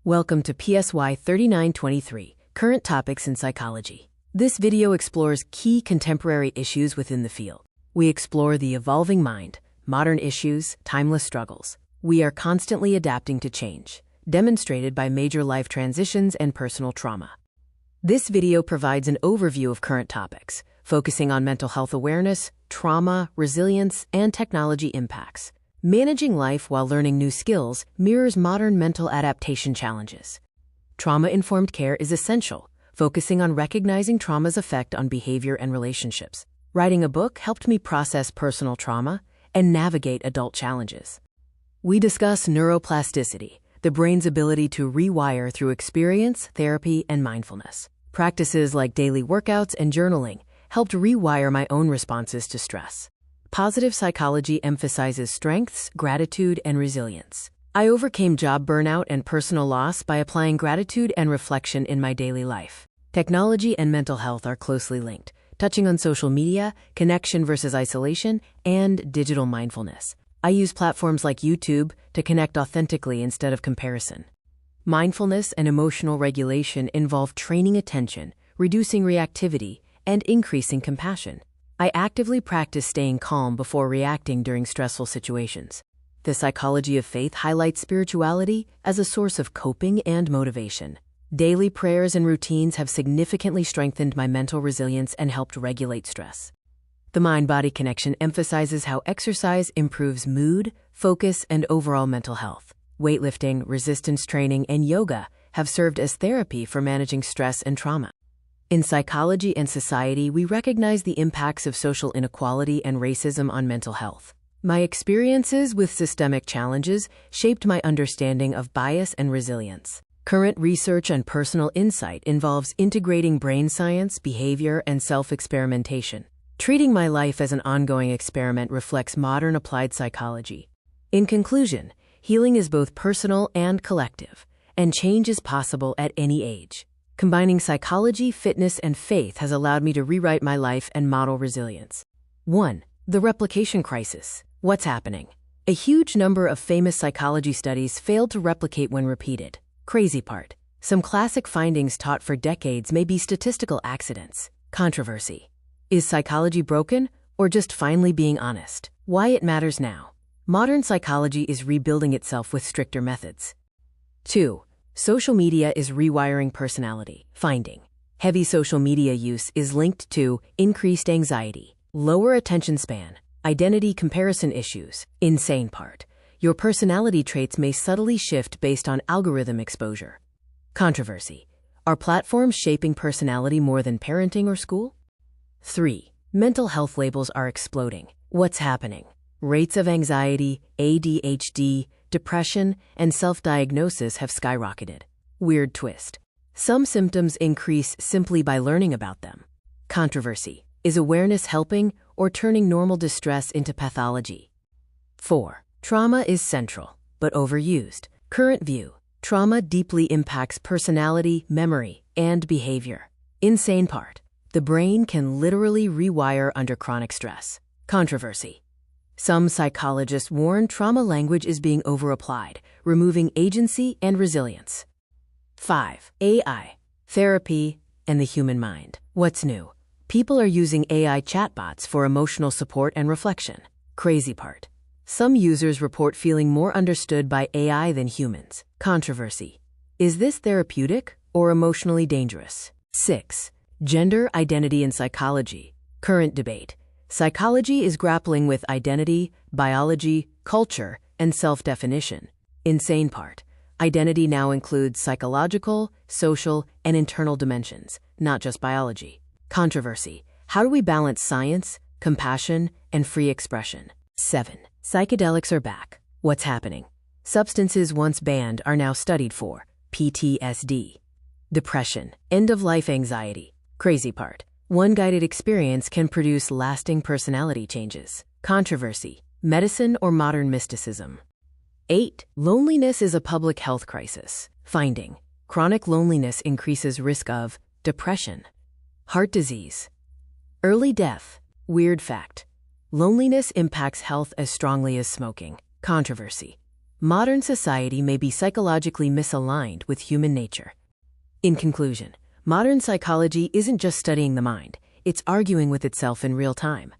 Welcome to PSY 3923, Current Topics in Psychology. This video explores key contemporary issues within the field. We explore the evolving mind, modern issues, timeless struggles. We are constantly adapting to change, demonstrated by major life transitions and personal trauma. This video provides an overview of current topics, focusing on mental health awareness, trauma, resilience, and technology impacts. Managing life while learning new skills mirrors modern mental adaptation challenges. Trauma-informed care is essential, focusing on recognizing trauma's effect on behavior and relationships. Writing a book helped me process personal trauma and navigate adult challenges. We discuss neuroplasticity, the brain's ability to rewire through experience, therapy, and mindfulness. Practices like daily workouts and journaling helped rewire my own responses to stress. Positive psychology emphasizes strengths, gratitude, and resilience. I overcame job burnout and personal loss by applying gratitude and reflection in my daily life. Technology and mental health are closely linked, touching on social media, connection versus isolation, and digital mindfulness. I use platforms like YouTube to connect authentically instead of comparison. Mindfulness and emotional regulation involve training attention, reducing reactivity, and increasing compassion. I actively practice staying calm before reacting during stressful situations. The psychology of faith highlights spirituality as a source of coping and motivation. Daily prayers and routines have significantly strengthened my mental resilience and helped regulate stress. The mind-body connection emphasizes how exercise improves mood, focus, and overall mental health. Weightlifting, resistance training, and yoga have served as therapy for managing stress and trauma. In psychology and society, we recognize the impacts of social inequality and racism on mental health. My experiences with systemic challenges shaped my understanding of bias and resilience. Current research and personal insight involves integrating brain science, behavior, and self-experimentation. Treating my life as an ongoing experiment reflects modern applied psychology. In conclusion, healing is both personal and collective, and change is possible at any age. Combining psychology, fitness, and faith has allowed me to rewrite my life and model resilience. 1. The replication crisis. What's happening? A huge number of famous psychology studies failed to replicate when repeated. Crazy part. Some classic findings taught for decades may be statistical accidents. Controversy. Is psychology broken, or just finally being honest? Why it matters now. Modern psychology is rebuilding itself with stricter methods. 2. Social media is rewiring personality. Finding. Heavy social media use is linked to increased anxiety, lower attention span, identity comparison issues. Insane part. Your personality traits may subtly shift based on algorithm exposure. Controversy. Are platforms shaping personality more than parenting or school? 3. Mental health labels are exploding. What's happening? Rates of anxiety, ADHD, depression, and self-diagnosis have skyrocketed. Weird twist. Some symptoms increase simply by learning about them. Controversy. Is awareness helping or turning normal distress into pathology? 4. Trauma is central, but overused. Current view. Trauma deeply impacts personality, memory, and behavior. Insane part. The brain can literally rewire under chronic stress. Controversy. Some psychologists warn trauma language is being overapplied, removing agency and resilience. 5. AI, therapy, and the human mind. What's new? People are using AI chatbots for emotional support and reflection. Crazy part. Some users report feeling more understood by AI than humans. Controversy. Is this therapeutic or emotionally dangerous? 6. Gender identity in psychology. Current debate. Psychology is grappling with identity, biology, culture, and self-definition. Insane part. Identity now includes psychological, social, and internal dimensions, not just biology. Controversy. How do we balance science, compassion, and free expression? 7. Psychedelics are back. What's happening? Substances once banned are now studied for PTSD, depression, end-of-life anxiety. Crazy part. One guided experience can produce lasting personality changes. Controversy. Medicine or modern mysticism? 8. Loneliness is a public health crisis. Finding. Chronic loneliness increases risk of depression, heart disease, early death. Weird fact. Loneliness impacts health as strongly as smoking. Controversy. Modern society may be psychologically misaligned with human nature. In conclusion, modern psychology isn't just studying the mind, it's arguing with itself in real time.